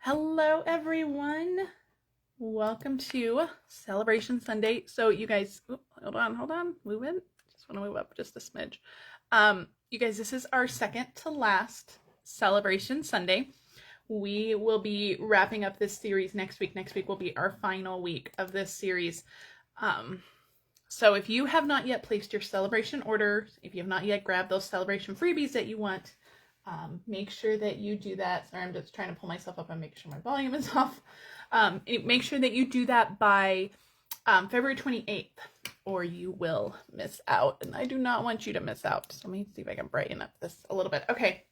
Hello everyone, welcome to Sale-a-Bration Sunday. So you guys, hold on, move in. Just want to move up just a smidge. You guys, this is our second to last Sale-a-Bration Sunday. We will be wrapping up this series next week. Next week will be our final week of this series. So if you have not yet placed your Sale-a-Bration order, if you have not yet grabbed those Sale-a-Bration freebies that you want, make sure that you do that. Sorry, I'm just trying to pull myself up and make sure my volume is off. Make sure that you do that by February 28th or you will miss out. And I do not want you to miss out. So let me see if I can brighten up this a little bit. Okay.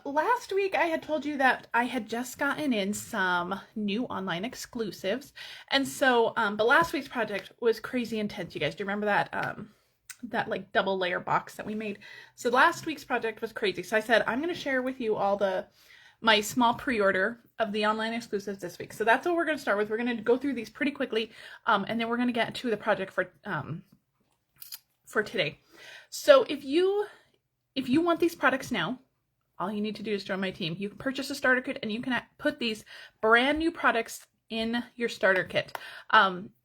Last week I had told you that I had just gotten in some new online exclusives. And so, but last week's project was crazy intense. You guys, do you remember that? That like double layer box that we made. So last week's project was crazy. So I said, I'm going to share with you all my small pre-order of the online exclusives this week. So that's what we're going to start with. We're going to go through these pretty quickly. And then we're going to get to the project for today. So if you want these products now, all you need to do is join my team. You can purchase a starter kit and you can put these brand new products in your starter kit.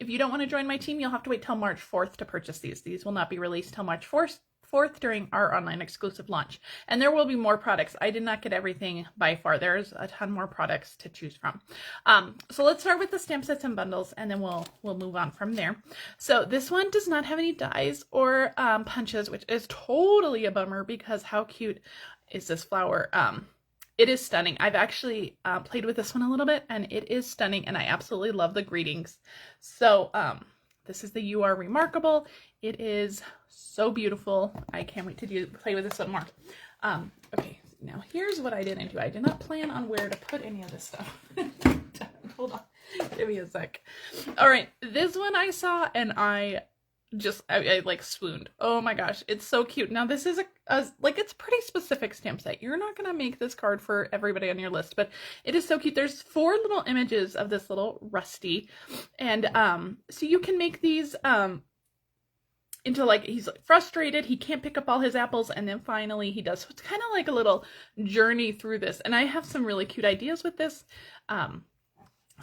If you don't want to join my team, you'll have to wait till March 4th to purchase these. These will not be released till March 4th during our online exclusive launch. And there will be more products. I did not get everything by far. There's a ton more products to choose from. So let's start with the stamp sets and bundles, and then we'll move on from there. So this one does not have any dies or punches, which is totally a bummer because how cute is this flower? It is stunning. I've actually played with this one a little bit and it is stunning and I absolutely love the greetings. So this is the You Are Remarkable. It is so beautiful. I can't wait to play with this one more. Okay, now here's what I didn't do. I did not plan on where to put any of this stuff. Hold on, give me a sec. All right, this one I saw and I like swooned. Oh my gosh, it's so cute. Now this is like it's pretty specific stamp set. You're not gonna make this card for everybody on your list, but it is so cute. There's 4 little images of this little Rusty, and so you can make these into like he's like frustrated, he can't pick up all his apples, and then finally he does. So it's kind of like a little journey through this, and I have some really cute ideas with this.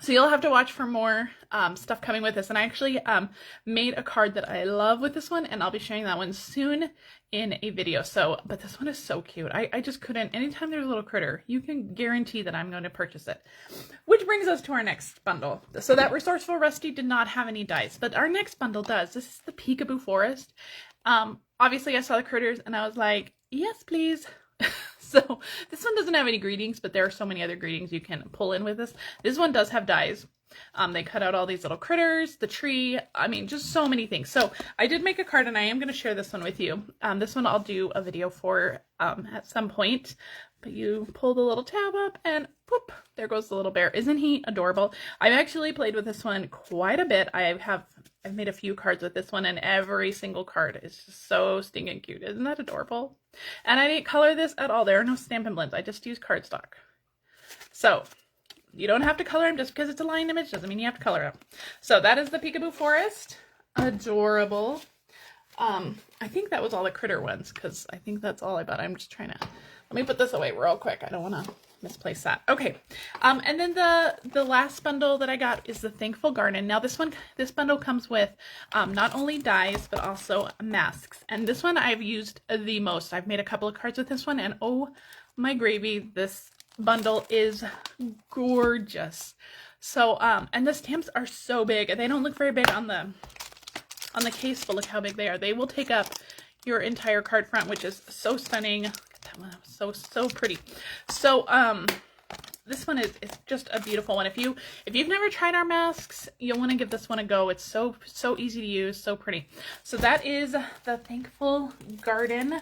So you'll have to watch for more stuff coming with this. And I actually made a card that I love with this one, and I'll be sharing that one soon in a video. So, but this one is so cute. I just couldn't, anytime there's a little critter, you can guarantee that I'm going to purchase it. Which brings us to our next bundle. So that Resourceful Rusty did not have any dies, but our next bundle does. This is the Peekaboo Forest. Obviously I saw the critters and I was like, yes, please. So this one doesn't have any greetings, but there are so many other greetings you can pull in with this. This one does have dies. They cut out all these little critters, the tree, I mean, just so many things. So I did make a card and I am going to share this one with you. This one I'll do a video for at some point, but you pull the little tab up and whoop, there goes the little bear. Isn't he adorable? I've actually played with this one quite a bit. I've made a few cards with this one, and every single card is just so stinking cute. Isn't that adorable? And I didn't color this at all. There are no Stampin' Blends. I just use cardstock. So you don't have to color them just because it's a line image. Doesn't mean you have to color them. So that is the Peekaboo Forest. Adorable. I think that was all the critter ones because I think that's all I bought. I'm just trying to, let me put this away real quick. I don't want to misplace that. Okay. And then the last bundle that I got is the Thankful Garden. Now this bundle comes with not only dies but also masks. And this one I've used the most. I've made a couple of cards with this one, and oh my gravy, this bundle is gorgeous. So and the stamps are so big. They don't look very big on the case, but look how big they are. They will take up your entire card front, which is so stunning. So pretty. So this one is just a beautiful one. If you've never tried our masks, you'll want to give this one a go. It's so easy to use, so pretty. So that is the Thankful Garden.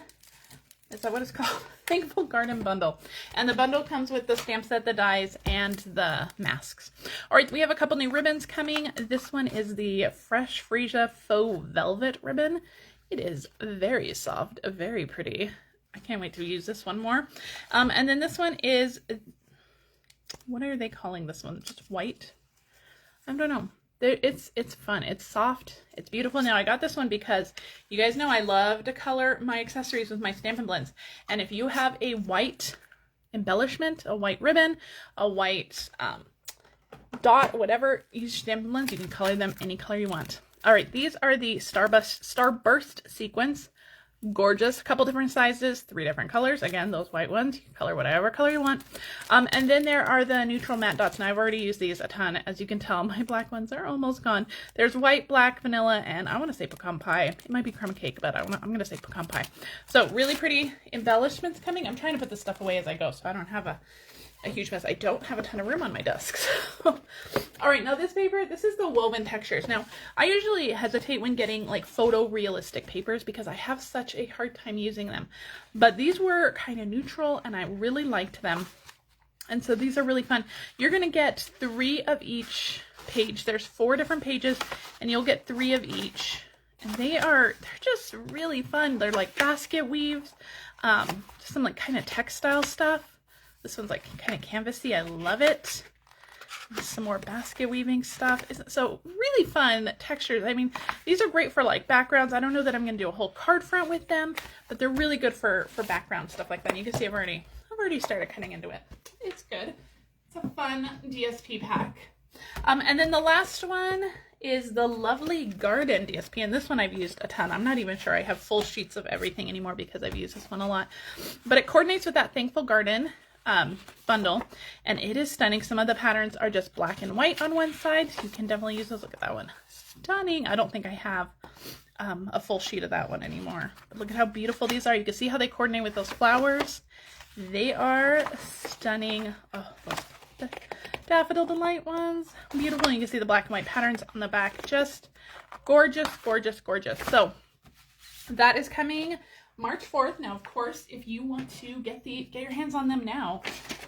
Is that what it's called? Thankful Garden bundle. And the bundle comes with the stamp set, the dies, and the masks. All right, we have a couple new ribbons coming. This one is the Fresh Freesia Faux Velvet ribbon. It is very soft, very pretty. I can't wait to use this one more. And then this one is, what are they calling this one? Just white? I don't know. It's fun. It's soft. It's beautiful. Now I got this one because you guys know I love to color my accessories with my Stampin' Blends. And if you have a white embellishment, a white ribbon, a white dot, whatever. Use Stampin' Blends. You can color them any color you want. All right, these are the Starburst sequins. Gorgeous. A couple different sizes, 3 different colors. Again, those white ones, you can color whatever color you want. And then there are the neutral matte dots, and I've already used these a ton. As you can tell, my black ones are almost gone. There's white, black, vanilla, and I want to say pecan pie. It might be crumb cake, but I'm going to say pecan pie. So really pretty embellishments coming. I'm trying to put this stuff away as I go, so I don't have a huge mess. I don't have a ton of room on my desk. So. All right, now this paper, this is the woven textures. Now, I usually hesitate when getting like photorealistic papers because I have such a hard time using them. But these were kind of neutral and I really liked them. And so these are really fun. You're going to get 3 of each page. There's 4 different pages and you'll get 3 of each. And they're just really fun. They're like basket weaves, just some like kind of textile stuff. This one's like kind of canvasy. I love it. Some more basket weaving stuff. So really fun textures. I mean, these are great for like backgrounds. I don't know that I'm going to do a whole card front with them, but they're really good for background stuff like that. You can see I've already started cutting into it. It's good. It's a fun DSP pack. And then the last one is the Lovely Garden DSP, and this one I've used a ton. I'm not even sure I have full sheets of everything anymore because I've used this one a lot, but it coordinates with that Thankful Garden bundle, and it is stunning. Some of the patterns are just black and white on one side. You can definitely use those. Look at that one. Stunning. I don't think I have a full sheet of that one anymore. But look at how beautiful these are. You can see how they coordinate with those flowers. They are stunning. Oh, those Daffodil Delight ones. Beautiful. And you can see the black and white patterns on the back. Just gorgeous, gorgeous, gorgeous. So that is coming March 4th. Now, of course, if you want to get your hands on them now,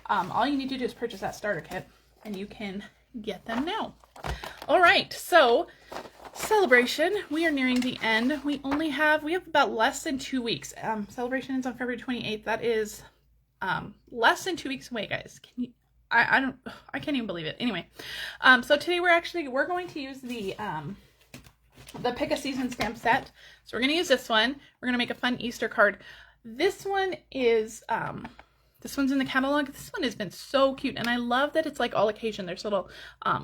all you need to do is purchase that starter kit and you can get them now. All right, so Celebration, we are nearing the end. We have about less than 2 weeks. Celebration is on February 28th. That is less than 2 weeks away, guys. I can't even believe it. Anyway, so today we're going to use the Pick a Season stamp set. So we're going to use this one. We're going to make a fun Easter card. This one is, this one's in the catalog. This one has been so cute. And I love that it's like all occasion. There's little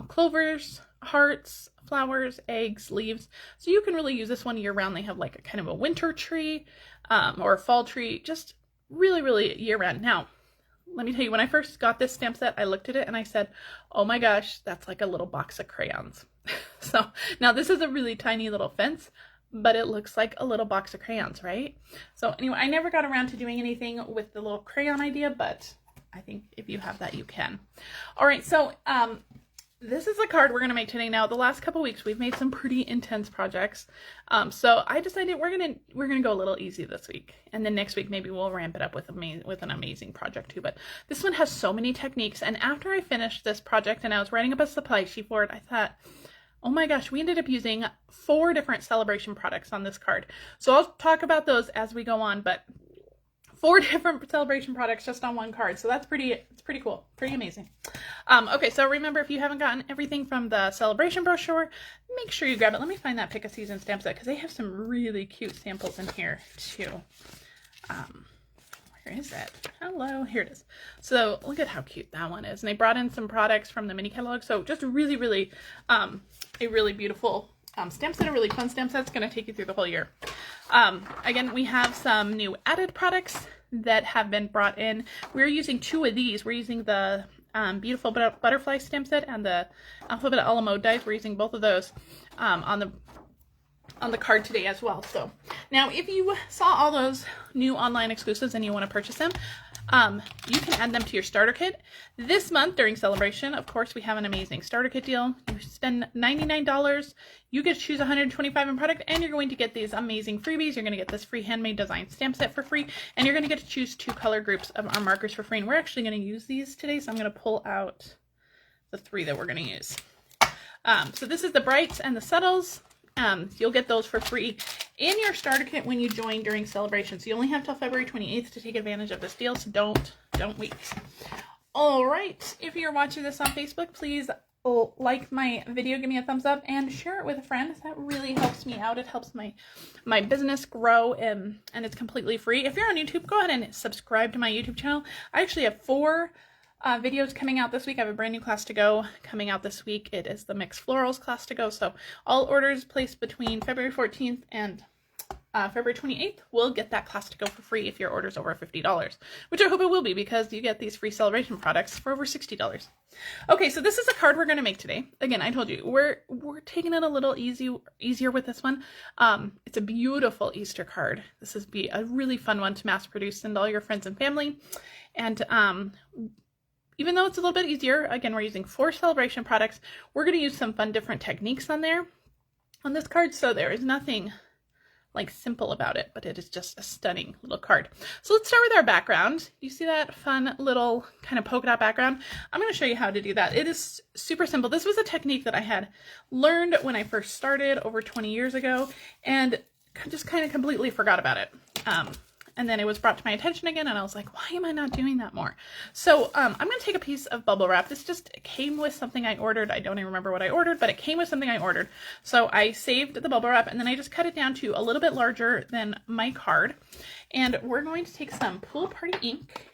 clovers, hearts, flowers, eggs, leaves. So you can really use this one year round. They have like a kind of a winter tree or a fall tree. Just really, really year round. Now, let me tell you, when I first got this stamp set, I looked at it and I said, oh my gosh, that's like a little box of crayons. So now this is a really tiny little fence, but it looks like a little box of crayons, right? So anyway, I never got around to doing anything with the little crayon idea, but I think if you have that, you can. All right, so this is the card we're going to make today. Now, the last couple weeks, we've made some pretty intense projects. So I decided we're gonna go a little easy this week. And then next week, maybe we'll ramp it up with an amazing project too. But this one has so many techniques. And after I finished this project and I was writing up a supply sheet for it, I thought, oh my gosh, we ended up using 4 different Celebration products on this card. So I'll talk about those as we go on, but 4 different Celebration products just on one card. So it's pretty cool, pretty amazing. Okay, so remember, if you haven't gotten everything from the Celebration brochure, make sure you grab it. Let me find that Pick a Season stamp set because they have some really cute samples in here too. Where is it? Hello, here it is. So look at how cute that one is. And they brought in some products from the mini catalog. So just really, really, a really beautiful stamp set, a really fun stamp set. It's going to take you through the whole year. Again, we have some new added products that have been brought in. We're using 2 of these. We're using the beautiful butterfly stamp set and the Alphabet a la Mode dies. We're using both of those on the card today as well. So now if you saw all those new online exclusives and you want to purchase them, you can add them to your starter kit. This month during Celebration, of course, we have an amazing starter kit deal. You spend $99, you get to choose 125 in product, and you're going to get these amazing freebies. You're going to get this free handmade design stamp set for free, and you're going to get to choose 2 color groups of our markers for free. And we're actually going to use these today, so I'm going to pull out the 3 that we're going to use. So this is the Brights and the Subtles. You'll get those for free in your starter kit when you join during Celebration. So you only have till February 28th to take advantage of this deal, so don't wait. All right, if you're watching this on Facebook, please like my video, give me a thumbs up, and share it with a friend. That really helps me out. It helps my business grow, and it's completely free. If you're on YouTube, go ahead and subscribe to my YouTube channel. I actually have 4 videos coming out this week. I have a brand new class to go coming out this week. It is the Mixed Florals class to go. So all orders placed between February 14th and February 28th will get that class to go for free if your order's over $50, which I hope it will be, because you get these free Sale-a-Bration products for over $60. Okay, so this is a card we're going to make today. Again, I told you, we're taking it a little easier with this one. It's a beautiful Easter card. This is be a really fun one to mass produce and all your friends and family. And even though it's a little bit easier, again, we're using 4 Sale-a-Bration products. We're going to use some fun different techniques on this card, so there is nothing like simple about it, but it is just a stunning little card. So let's start with our background. You see that fun little kind of polka dot background? I'm going to show you how to do that. It is super simple. This was a technique that I had learned when I first started over 20 years ago, and just kind of completely forgot about it. And then it was brought to my attention again, and I was like, why am I not doing that more? So I'm going to take a piece of bubble wrap. This just came with something I ordered. I don't even remember what I ordered, but it came with something I ordered. So I saved the bubble wrap, and then I just cut it down to a little bit larger than my card. And we're going to take some Pool Party ink,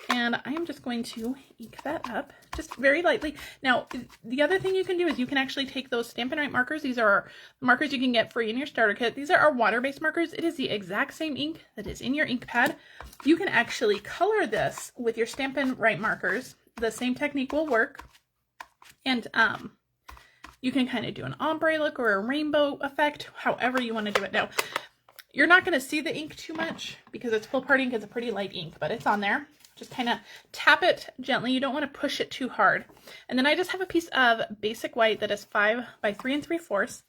and I am just going to ink that up just very lightly. Now, the other thing you can do is you can actually take those Stampin' Up markers. These are markers you can get free in your starter kit. These are our water-based markers. It is the exact same ink that is in your ink pad. You can actually color this with your Stampin' Up markers. The same technique will work. And you can kind of do an ombre look or a rainbow effect, however you want to do it. Now, you're not going to see the ink too much because it's Pool Party ink. It's a pretty light ink, but it's on there. Just kind of tap it gently. You don't want to push it too hard. And then I just have a piece of basic white that is 5 by 3 3/4.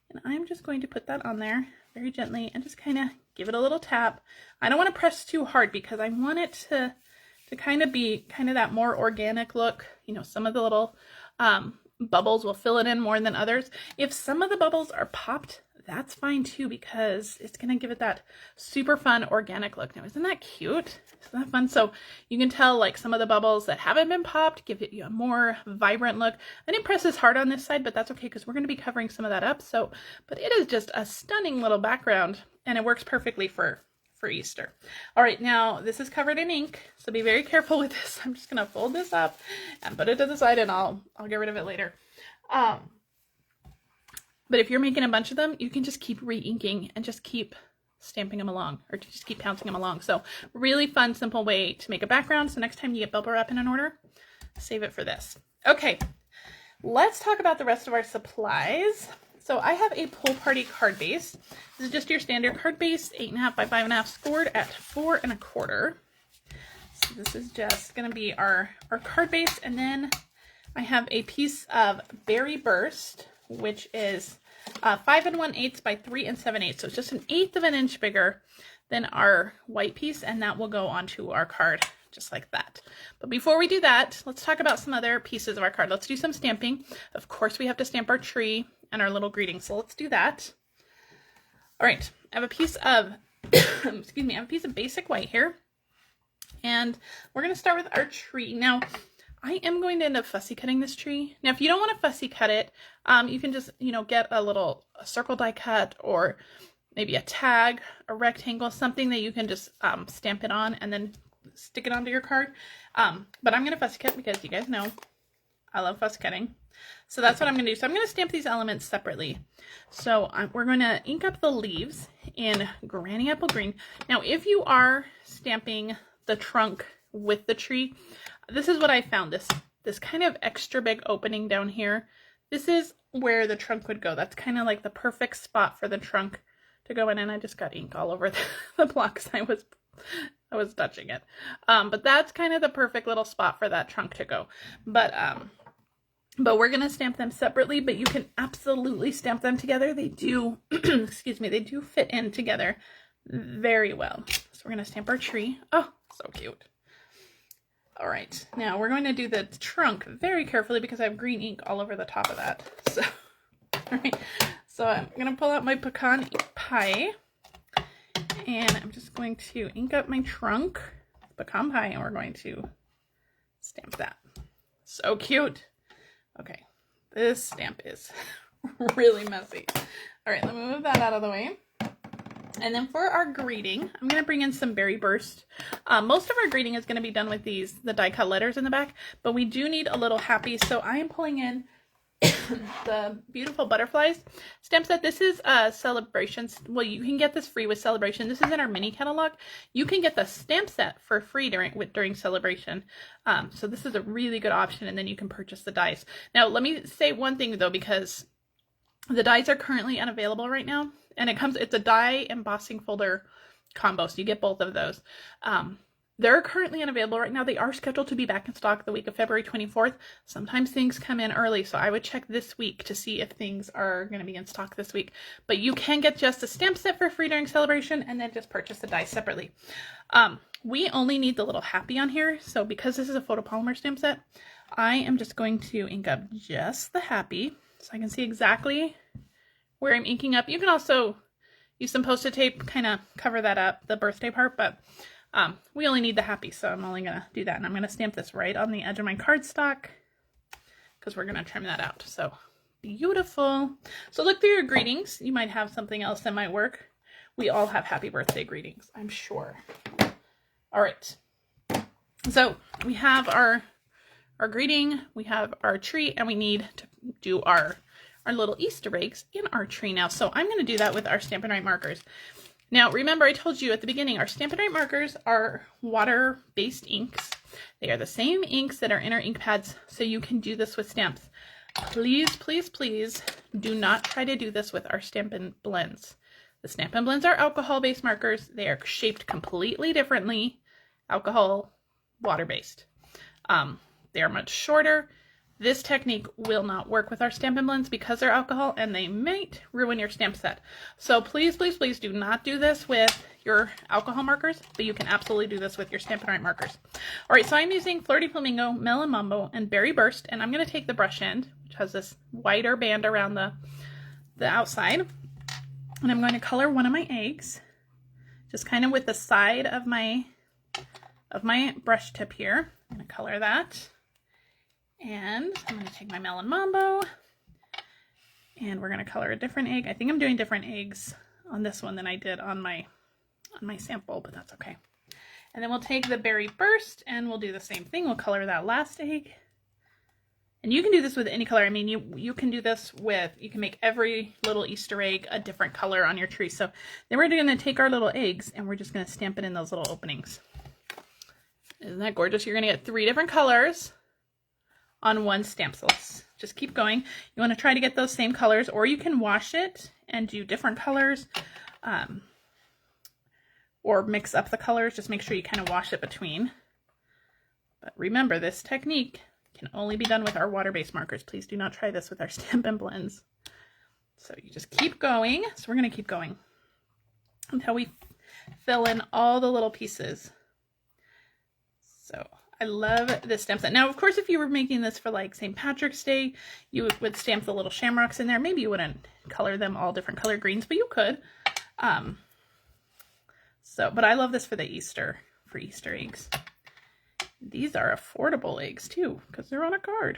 And I'm just going to put that on there very gently and just kind of give it a little tap. I don't want to press too hard because I want it to kind of be kind of that more organic look. You know, some of the little bubbles will fill it in more than others. If some of the bubbles are popped, that's fine too, because it's going to give it that super fun organic look. Now, isn't that cute? Isn't that fun? So you can tell like some of the bubbles that haven't been popped give it a more vibrant look. I didn't press as hard on this side, but that's okay because we're going to be covering some of that up. So, but it is just a stunning little background, and it works perfectly for Easter. All right, now this is covered in ink, so be very careful with this. I'm just going to fold this up and put it to the side, and I'll get rid of it later. But if you're making a bunch of them, you can just keep re-inking and just keep stamping them along, or just keep pouncing them along. So really fun, simple way to make a background. So next time you get bubble wrap in an order, save it for this. Okay, let's talk about the rest of our supplies. So I have a Pool Party card base. This is just your standard card base, 8.5 by 5.5, scored at 4 1/4. So this is just going to be our card base. And then I have a piece of Berry Burst, which is 5 1/8 by 3 7/8. So it's just 1/8 of an inch bigger than our white piece, and that will go onto our card just like that. But before we do that, let's talk about some other pieces of our card. Let's do some stamping. Of course, we have to stamp our tree and our little greeting, so let's do that. All right, I have a piece of, excuse me, I have a piece of basic white here, and we're going to start with our tree. Now, I am going to end up fussy cutting this tree. Now, if you don't want to fussy cut it, you can just, you know, get a circle die cut, or maybe a tag, a rectangle, something that you can just stamp it on and then stick it onto your card. But I'm going to fussy cut because you guys know I love fussy cutting. So that's what I'm going to do. So I'm going to stamp these elements separately. So we're going to ink up the leaves in Granny Apple Green. Now, if you are stamping the trunk with the tree, this is what I found, this kind of extra big opening down here. This is where the trunk would go. That's kind of like the perfect spot for the trunk to go in, and I just got ink all over the blocks. I was touching it. But that's kind of the perfect little spot for that trunk to go. But we're going to stamp them separately, but you can absolutely stamp them together. They do, excuse me, they do fit in together very well. So we're going to stamp our tree. Oh, so cute. All right, now we're going to do the trunk very carefully because I have green ink all over the top of that. So, all right, so I'm going to pull out my pecan pie, and I'm just going to ink up my trunk, pecan pie, and we're going to stamp that. So cute. Okay, this stamp is really messy. All right, let me move that out of the way. And then for our greeting, I'm going to bring in some Berry Burst. Most of our greeting is going to be done with the die cut letters in the back, but we do need a little happy. So I am pulling in the beautiful butterflies stamp set. This is a Sale-a-Bration. Well, you can get this free with Sale-a-Bration. This is in our mini catalog. You can get the stamp set for free during Sale-a-Bration. So this is a really good option, and then you can purchase the dies. Now, let me say one thing though, because the dies are currently unavailable right now, and it's a die embossing folder combo, so you get both of those. They're currently unavailable right now. They are scheduled to be back in stock the week of February 24th. Sometimes things come in early, so I would check this week to see if things are going to be in stock this week. But you can get just a stamp set for free during Sale-a-Bration, and then just purchase the dies separately. We only need the little happy on here, so because this is a photopolymer stamp set, I am just going to ink up just the happy, so I can see exactly where I'm inking up. You can also use some Post-it tape, kind of cover that up, the birthday part, but we only need the happy, so I'm only going to do that. And I'm going to stamp this right on the edge of my cardstock because we're going to trim that out. So beautiful. So look through your greetings. You might have something else that might work. We all have happy birthday greetings, I'm sure. All right. So we have our greeting, we have our tree, and we need to do our little Easter eggs in our tree now. So I'm going to do that with our Stampin' Write markers. Now, remember I told you at the beginning, our Stampin' Write markers are water-based inks. They are the same inks that are in our ink pads, so you can do this with stamps. Please, please, please do not try to do this with our Stampin' Blends. The Stampin' Blends are alcohol-based markers. They are shaped completely differently. Alcohol, water-based. They are much shorter. This technique will not work with our Stampin' Blends because they're alcohol, and they might ruin your stamp set. So please, please, please do not do this with your alcohol markers, but you can absolutely do this with your Stampin' Write markers. All right, so I'm using Fleur de Flamingo, Melon Mambo, and Berry Burst, and I'm going to take the brush end, which has this wider band around the outside, and I'm going to color one of my eggs, just kind of with the side of my brush tip here. I'm going to color that. And I'm going to take my Melon Mambo, and we're going to color a different egg. I think I'm doing different eggs on this one than I did on my sample, but that's okay. And then we'll take the Berry Burst, and we'll do the same thing. We'll color that last egg. And you can do this with any color. I mean, you can do this with, you can make every little Easter egg a different color on your tree. So then we're going to take our little eggs, and we're just going to stamp it in those little openings. Isn't that gorgeous? You're going to get 3 different colors on one stamp. So let's just keep going. You want to try to get those same colors, or you can wash it and do different colors, or mix up the colors. Just make sure you kind of wash it between. But remember, this technique can only be done with our water-based markers. Please do not try this with our Stampin' Blends. So you just keep going. So we're going to keep going until we fill in all the little pieces. So I love this stamp set. Now, of course, if you were making this for like St. Patrick's Day, you would stamp the little shamrocks in there. Maybe you wouldn't color them all different color greens, but you could. But I love this for Easter eggs. These are affordable eggs too, because they're on a card.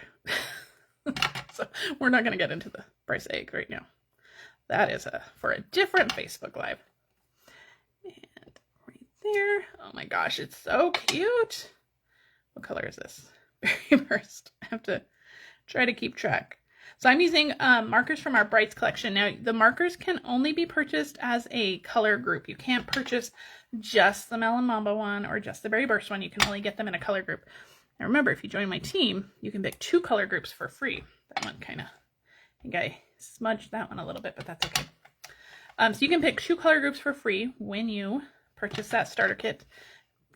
So we're not going to get into the price of egg right now. That is for a different Facebook Live. And right there. Oh my gosh, it's so cute. What color is this? Berry Burst. I have to try to keep track. So I'm using markers from our Brights collection. Now, the markers can only be purchased as a color group. You can't purchase just the Melon Mambo one or just the Berry Burst one. You can only get them in a color group. Now, remember, if you join my team, you can pick 2 color groups for free. That one kind of, I think I smudged that one a little bit, but that's okay. So you can pick 2 color groups for free when you purchase that starter kit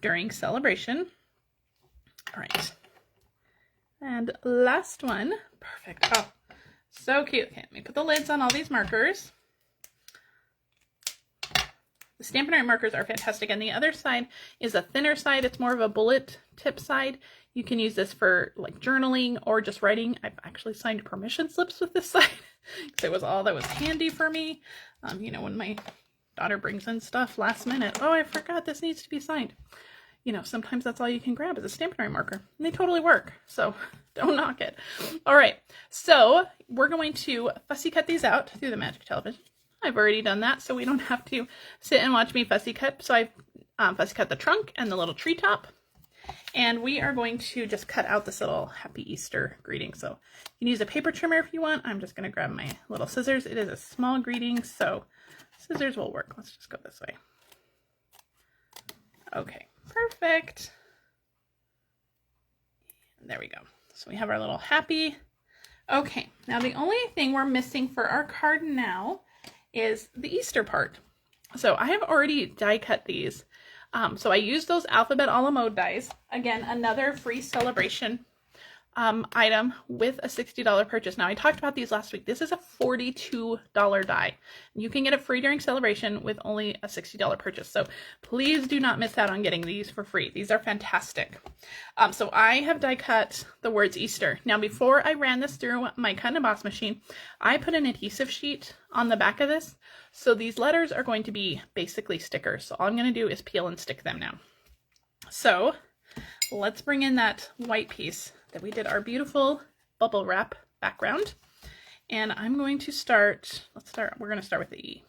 during Sale-a-Bration. All right. And last one. Perfect. Oh, so cute. Okay, let me put the lids on all these markers. The Stampin' Write markers are fantastic. And the other side is a thinner side. It's more of a bullet tip side. You can use this for like journaling or just writing. I've actually signed permission slips with this side because it was all that was handy for me. You know, when my daughter brings in stuff last minute, oh, I forgot this needs to be signed. You know, sometimes that's all you can grab is a Stampin' Write marker, and they totally work. So Don't knock it. All right, so we're going to fussy cut these out through the magic television. I've already done that, so we don't have to sit and watch me fussy cut. So I've fussy cut the trunk and the little treetop. And we are going to just cut out this little Happy Easter greeting. So you can use a paper trimmer if you want. I'm just going to grab my little scissors. It is a small greeting, so scissors will work. Let's just go this way. Okay, perfect. There we go. So we have our little happy. Okay, now the only thing we're missing for our card now is the Easter part. So I have already die cut these. So I used those alphabet a la mode dies. Again, another free Sale-a-Bration item with a $60 purchase. Now I talked about these last week. This is a $42 die. You can get it free during Sale-a-Bration with only a $60 purchase. So please do not miss out on getting these for free. These are fantastic. So I have die cut the words Easter. Now before I ran this through my cut and emboss machine, I put an adhesive sheet on the back of this. So these letters are going to be basically stickers. So all I'm going to do is peel and stick them now. So let's bring in that white piece that we did our beautiful bubble wrap background. And I'm going to start, we're going to start with the E.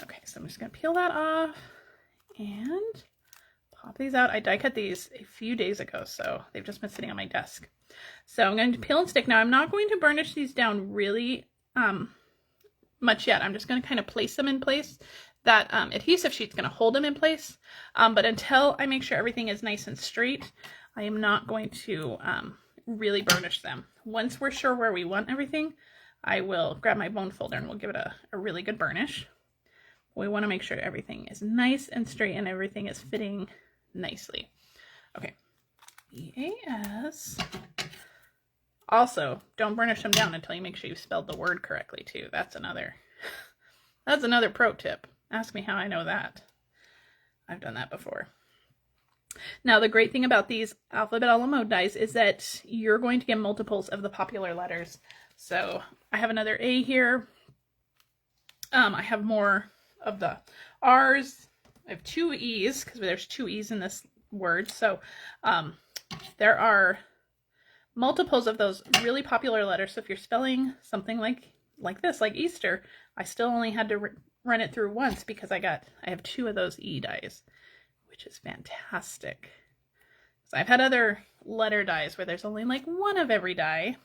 Okay, so I'm just going to peel that off and pop these out. I die cut these a few days ago, so they've just been sitting on my desk. So I'm going to peel and stick. Now I'm not going to burnish these down really much yet. I'm just going to kind of place them in place. That adhesive sheet's going to hold them in place. But until I make sure everything is nice and straight, I am not going to really burnish them. Once we're sure where we want everything, I will grab my bone folder and we'll give it a really good burnish. We want to make sure everything is nice and straight and everything is fitting nicely. Okay, B-A-S. Also, don't burnish them down until you make sure you spelled the word correctly too. That's another pro tip. Ask me how I know that. I've done that before. Now, the great thing about these alphabet a la mode dies is that you're going to get multiples of the popular letters. So I have another A here. I have more of the R's. I have 2 E's because there's 2 E's in this word. So there are multiples of those really popular letters. So if you're spelling something like this, like Easter, I still only had to run it through once because I have 2 of those E dies, which is fantastic. So I've had other letter dies where there's only like 1 of every die,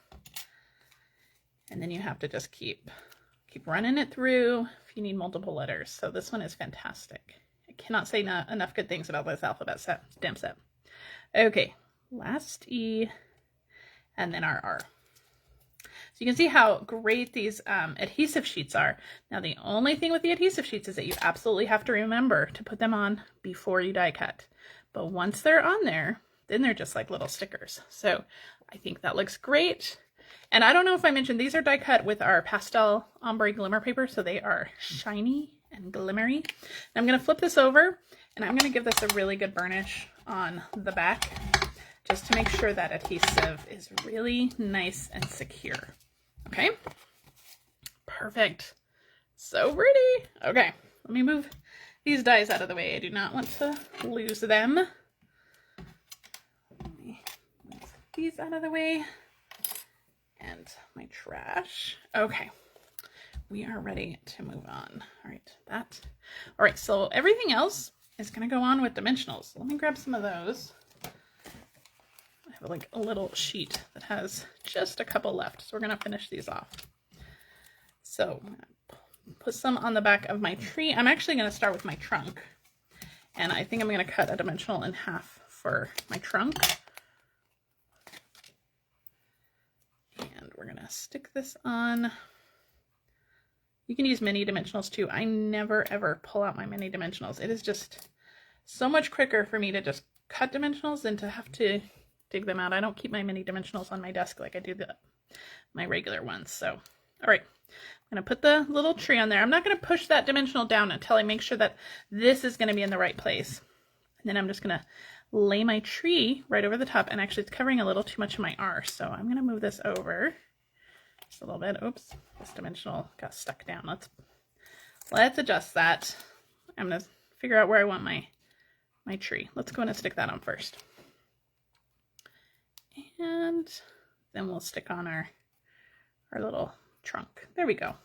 and then you have to just keep running it through if you need multiple letters. So this one is fantastic. I cannot say enough good things about this alphabet stamp set. Okay, last E, and then our R. So you can see how great these adhesive sheets are. Now the only thing with the adhesive sheets is that you absolutely have to remember to put them on before you die cut. But once they're on there, then they're just like little stickers. So I think that looks great. And I don't know if I mentioned, these are die cut with our Pastel Ombre Glimmer paper, so they are shiny and glimmery. And I'm going to flip this over, and I'm going to give this a really good burnish on the back, just to make sure that adhesive is really nice and secure. Okay, perfect. So pretty. Okay, let me move these dies out of the way. I do not want to lose them. Let me move these out of the way. And my trash. Okay, we are ready to move on. All right, all right, so everything else is going to go on with dimensionals. Let me grab some of those. I have like a little sheet that has just a couple left, so we're going to finish these off. So I'm going to put some on the back of my tree. I'm actually going to start with my trunk, and I think I'm going to cut a dimensional in half for my trunk. And we're going to stick this on. You can use mini dimensionals too. I never ever pull out my mini dimensionals. It is just so much quicker for me to just cut dimensionals than to have to dig them out. I don't keep my mini dimensionals on my desk like I do my regular ones. So, all right, I'm going to put the little tree on there. I'm not going to push that dimensional down until I make sure that this is going to be in the right place. And then I'm just going to lay my tree right over the top, and actually it's covering a little too much of my R, so I'm going to move this over just a little bit. Oops, this dimensional got stuck down. Let's adjust that. I'm going to figure out where I want my tree. Let's go in and stick that on first. And And then we'll stick on our little trunk. There we go.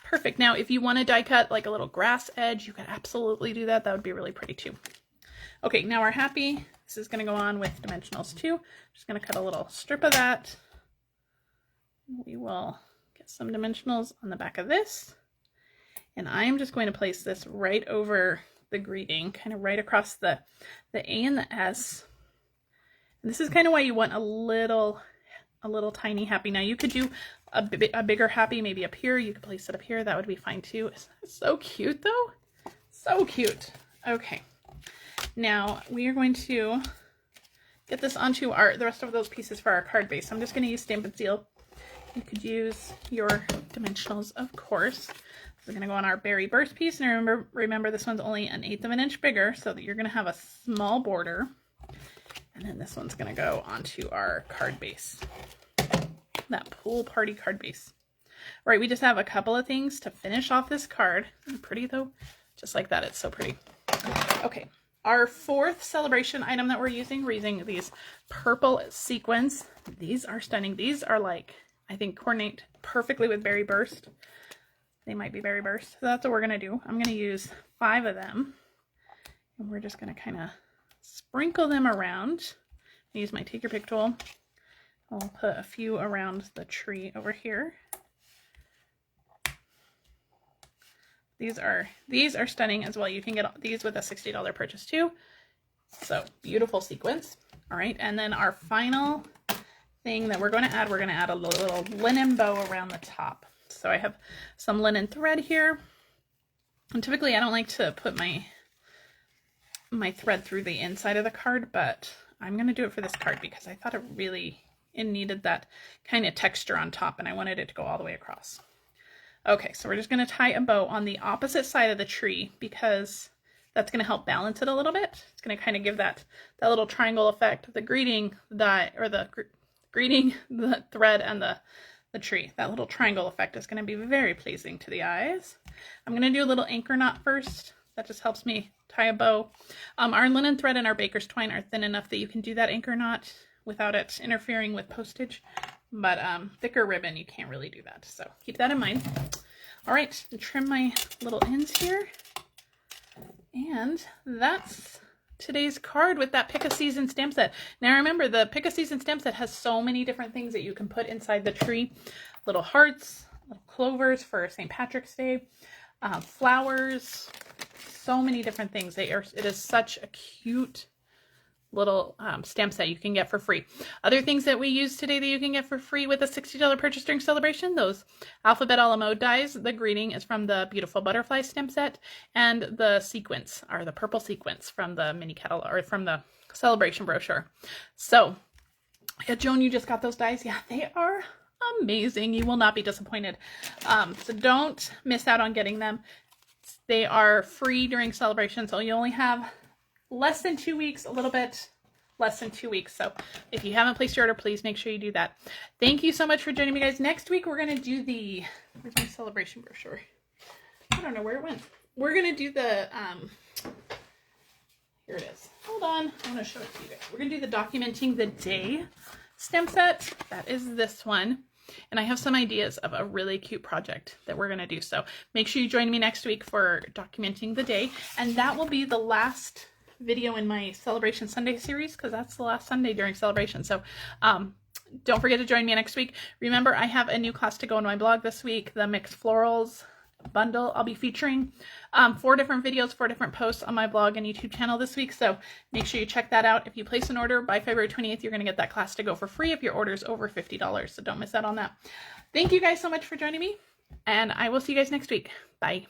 Perfect. Now, if you want to die cut like a little grass edge, you can absolutely do that. That would be really pretty too. Okay, now we're happy. This is going to go on with dimensionals too. Just going to cut a little strip of that. We will get some dimensionals on the back of this. And I am just going to place this right over the greeting, kind of right across the A and the S. And this is kind of why you want a little tiny happy. Now you could do a bigger happy maybe up here. You could place it up here. That would be fine too. Isn't that so cute though? So cute. Okay. Now we are going to get this onto the rest of those pieces for our card base. I'm just going to use Stampin' Seal. You could use your dimensionals, of course. We're going to go on our berry burst piece, and remember this one's only 1/8 of an inch bigger, so that you're going to have a small border. And then this one's going to go onto our card base, that pool party card base. All right, we just have a couple of things to finish off this card. Isn't it pretty though? Just like that, it's so pretty. Okay, our 4th celebration item that we're using these purple sequins. These are stunning. These are like, I think, coordinate perfectly with berry burst. They might be berry burst. So that's what we're going to do. I'm going to use 5 of them. And we're just going to kind of sprinkle them around. I use my take your pick tool. I'll put a few around the tree over here. These are stunning as well. You can get these with a $60 purchase too. So beautiful sequins. All right, and then our final thing that we're going to add a little linen bow around the top. So I have some linen thread here. And typically I don't like to put my thread through the inside of the card, but I'm going to do it for this card because I thought it needed that kind of texture on top, and I wanted it to go all the way across. Okay, so we're just going to tie a bow on the opposite side of the tree because that's going to help balance it a little bit. It's going to kind of give that little triangle effect, the greeting thread and the tree. That little triangle effect is going to be very pleasing to the eyes. I'm going to do a little anchor knot first. That just helps me tie a bow. Our linen thread and our baker's twine are thin enough that you can do that anchor knot without it interfering with postage. But thicker ribbon, you can't really do that. So keep that in mind. All right, trim my little ends here. And that's today's card with that Pick a Season stamp set. Now remember, the Pick a Season stamp set has so many different things that you can put inside the tree. Little hearts, little clovers for St. Patrick's Day, flowers, so many different things. It is such a cute little stamp set you can get for free. Other things that we use today that you can get for free with a $60 purchase during celebration, those alphabet a la mode dies. The greeting is from the Beautiful Butterfly stamp set, and the sequins are the purple sequins from the mini catalog, or from the celebration brochure. So yeah, Joan, you just got those dies. Yeah, they are amazing. You will not be disappointed. So don't miss out on getting them. They are free during celebration, so you only have less than 2 weeks, a little bit less than 2 weeks. So if you haven't placed your order, please make sure you do that. Thank you so much for joining me, guys. Next week, we're going to do where's my celebration brochure? I don't know where it went. We're going to do the, here it is. Hold on. I want to show it to you guys. We're going to do the Documenting the Day stamp set. That is this one. And I have some ideas of a really cute project that we're going to do. So make sure you join me next week for Documenting the Day. And that will be the last video in my Celebration Sunday series, because that's the last Sunday during celebration. So don't forget to join me next week. Remember, I have a new class to go on my blog this week, the Mixed Florals bundle. I'll be featuring 4 different videos, 4 different posts on my blog and YouTube channel this week. So make sure you check that out. If you place an order by February 28th, you're going to get that class to go for free if your order is over $50. So don't miss out on that. Thank you guys so much for joining me, and I will see you guys next week. Bye.